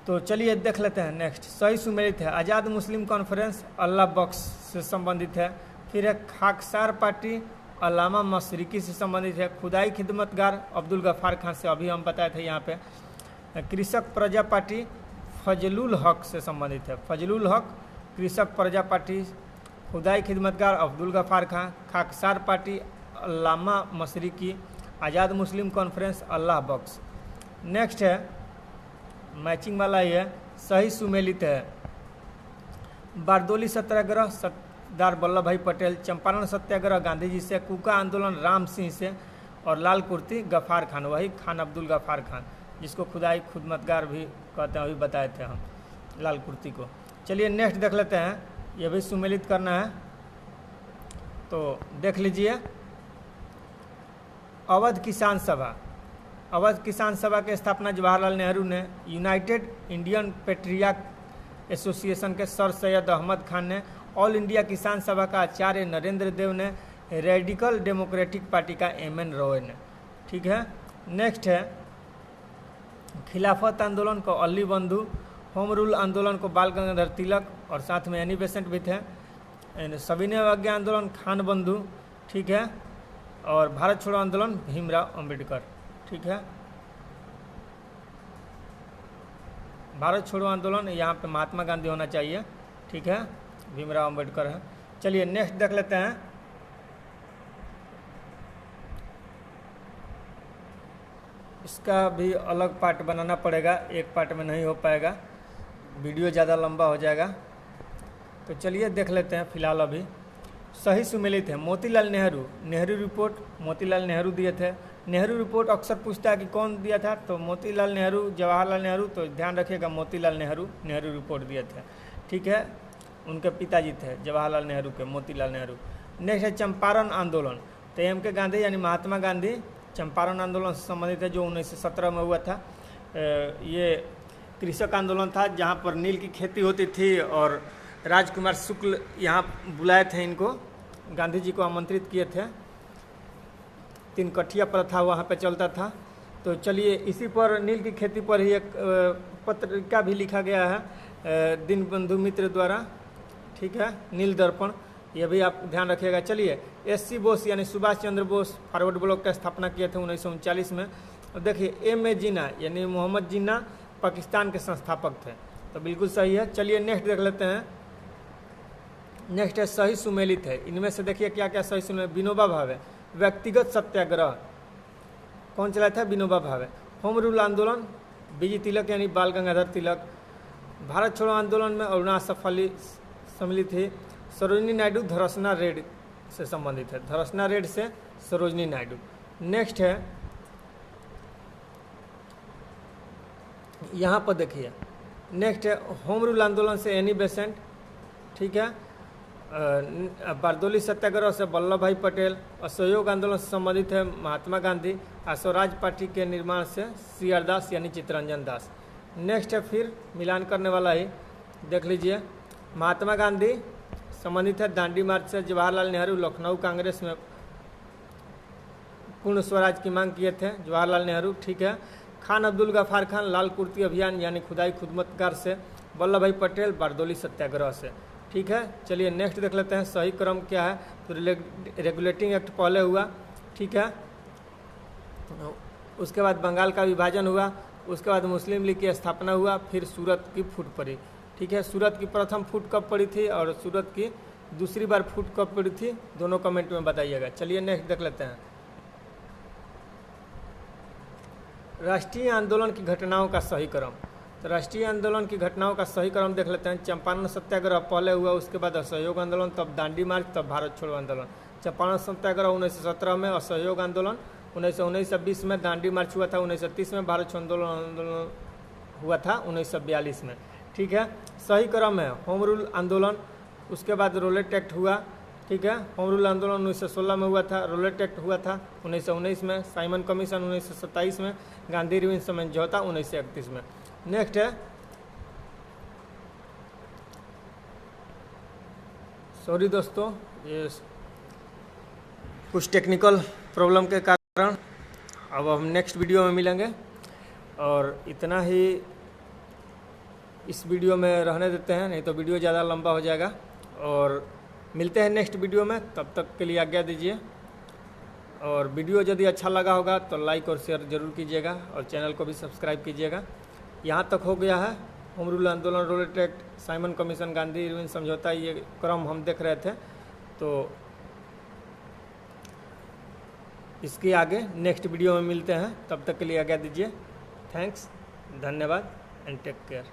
तो चलिए देख लेते हैं। नेक्स्ट सही सुमेलित है आज़ाद मुस्लिम कॉन्फ्रेंस अल्लाह बख्श से संबंधित है। फिर है खाकसार पार्टी अल्लामा मशरिकी से संबंधित है। खुदाई खिदमतगार अब्दुल गफ्फार खान से अभी हम बताए थे यहाँ पे। कृषक प्रजा पार्टी फजलुल हक से संबंधित है। फजलुल हक कृषक प्रजा पार्टी, खुदाई खिदमतगार अब्दुल गफ्फार खान, खाकसार पार्टी अल्लामा मशरिकी, आज़ाद मुस्लिम कॉन्फ्रेंस अल्लाह बख्श। नेक्स्ट है मैचिंग वाला ही है, सही सुमेलित है। बारदोली सत्याग्रह सरदार वल्लभ भाई पटेल, चंपारण सत्याग्रह गांधी जी से, कुका आंदोलन राम सिंह से, और लाल कुर्ती गफ्फार खान, वही खान अब्दुल गफ्फार खान जिसको खुदाई खिदमतगार भी कहते हैं, अभी बताए थे हम लाल कुर्ती को। चलिए नेक्स्ट देख लेते हैं। ये भी सुमेलित करना है। तो देख लीजिए, अवध किसान सभा। अवध किसान सभा की स्थापना जवाहरलाल नेहरू ने यूनाइटेड इंडियन पेट्रियाट एसोसिएशन के सर सैयद अहमद खान ने, ऑल इंडिया किसान सभा का आचार्य नरेंद्र देव ने, रेडिकल डेमोक्रेटिक पार्टी का एम.एन. रॉय ने। ठीक है, नेक्स्ट है खिलाफत आंदोलन को अली बंधु, होम रूल आंदोलन को बाल गंगाधर तिलक और साथ में एनी बेसेंट भी थे। सविनय अवज्ञा आंदोलन खान बंधु। ठीक है, और भारत छोड़ो आंदोलन भीमराव अंबेडकर। ठीक है, भारत छोड़ो आंदोलन यहाँ पे महात्मा गांधी होना चाहिए। ठीक है, भीमराव अंबेडकर है। चलिए नेक्स्ट देख लेते हैं। इसका भी अलग पार्ट बनाना पड़ेगा, एक पार्ट में नहीं हो पाएगा, वीडियो ज़्यादा लंबा हो जाएगा। तो चलिए देख लेते हैं। फिलहाल अभी सही सुमेलित है। मोतीलाल नेहरू, नेहरू रिपोर्ट मोतीलाल नेहरू दिए थे। नेहरू रिपोर्ट अक्सर पूछता है कि कौन दिया था, तो मोतीलाल नेहरू, जवाहरलाल नेहरू, तो ध्यान रखिएगा मोतीलाल नेहरू नेहरू रिपोर्ट दिए थे। ठीक है, उनके पिताजी थे जवाहरलाल नेहरू के, मोतीलाल नेहरू। नेक्स्ट है चंपारण आंदोलन। तो एम.के. गांधी यानी महात्मा गांधी चंपारण आंदोलन से संबंधित है, जो 1917 में हुआ था। ये कृषक आंदोलन था जहाँ पर नील की खेती होती थी और राजकुमार शुक्ल यहाँ बुलाए थे, इनको गांधी जी को आमंत्रित किए थे। 3 कठिया प्रथा वहाँ पे चलता था। तो चलिए इसी पर, नील की खेती पर ही एक पत्रिका भी लिखा गया है दीनबंधु मित्र द्वारा। ठीक है, नील दर्पण, ये भी आप ध्यान रखिएगा। चलिए एस.सी. बोस यानी सुभाष चंद्र बोस फॉरवर्ड ब्लॉक की स्थापना किए थे 1939 में। और देखिए एम.ए. जिन्ना यानी मोहम्मद जिन्ना पाकिस्तान के संस्थापक थे। तो बिल्कुल सही है। चलिए नेक्स्ट देख लेते हैं। नेक्स्ट है सही सुमेलित है। इनमें से देखिए क्या क्या सही सुमेलित। विनोबा भावे व्यक्तिगत सत्याग्रह कौन चलाया था? विनोबा भावे। होम रूल आंदोलन बीजी तिलक यानी बाल गंगाधर तिलक। भारत छोड़ो आंदोलन में अरुणा सफली सम्मिलित थी। सरोजनी नायडू धरसना रेड से संबंधित है, धरसना रेड से सरोजनी नायडू। नेक्स्ट है यहाँ पर देखिए, नेक्स्ट है होम रूल आंदोलन से एनी बेसेंट। ठीक है, बारदोली सत्याग्रह से वल्लभ भाई पटेल। असहयोग आंदोलन से संबंधित है महात्मा गांधी। और स्वराज पार्टी के निर्माण से सी.आर. दास यानी चित्तरंजन दास। नेक्स्ट है फिर मिलान करने वाला ही, देख लीजिए। महात्मा गांधी संबंधित है दांडी मार्च से। जवाहरलाल नेहरू लखनऊ कांग्रेस में पूर्ण स्वराज की मांग किए थे जवाहरलाल नेहरू। ठीक है, खान अब्दुल गफ्फार खान लाल कुर्ती अभियान यानी खुदाई खुदमतगार से। वल्लभ भाई पटेल बारदोली सत्याग्रह से। ठीक है, चलिए नेक्स्ट देख लेते हैं सही क्रम क्या है। तो रेगुलेटिंग एक्ट पहले हुआ। ठीक है, उसके बाद बंगाल का विभाजन हुआ, उसके बाद मुस्लिम लीग की स्थापना हुआ, फिर सूरत की फूट पड़ी। ठीक है, सूरत की प्रथम फूट कब पड़ी थी और सूरत की दूसरी बार फूट कब पड़ी थी, दोनों कमेंट में बताइएगा। चलिए नेक्स्ट देख लेते हैं। राष्ट्रीय आंदोलन की घटनाओं का सही क्रम। तो राष्ट्रीय आंदोलन की घटनाओं का सही क्रम देख लेते हैं। चंपारण सत्याग्रह पहले हुआ, उसके बाद असहयोग आंदोलन, तब दांडी मार्च, तब भारत छोड़ो आंदोलन। चंपारण सत्याग्रह 1917 में, असहयोग आंदोलन 1919-20 में, दांडी मार्च हुआ था 1930 में, भारत छोड़ो आंदोलन हुआ था 1942 में। ठीक है, सही क्रम है होम रूल आंदोलन, उसके बाद रोलेट एक्ट हुआ। ठीक है, होम रूल आंदोलन 1916 में हुआ था, रोलेट एक्ट हुआ था 1919 में, साइमन कमीशन 1927 में, गांधी रिविन समझौता 1931 में। नेक्स्ट है, सॉरी दोस्तों, ये कुछ टेक्निकल प्रॉब्लम के कारण अब हम नेक्स्ट वीडियो में मिलेंगे, और इतना ही इस वीडियो में रहने देते हैं, नहीं तो वीडियो ज़्यादा लंबा हो जाएगा। और मिलते हैं नेक्स्ट वीडियो में, तब तक के लिए आज्ञा दीजिए। और वीडियो यदि अच्छा लगा होगा तो लाइक और शेयर जरूर कीजिएगा, और चैनल को भी सब्सक्राइब कीजिएगा। यहाँ तक हो गया है होम रूल आंदोलन, Rowlatt Act, Simon Commission, Gandhi Irwin समझौता, ये क्रम हम देख रहे थे। तो इसके आगे नेक्स्ट वीडियो में मिलते हैं, तब तक के लिए आज्ञा दीजिए। थैंक्स, धन्यवाद एंड टेक केयर।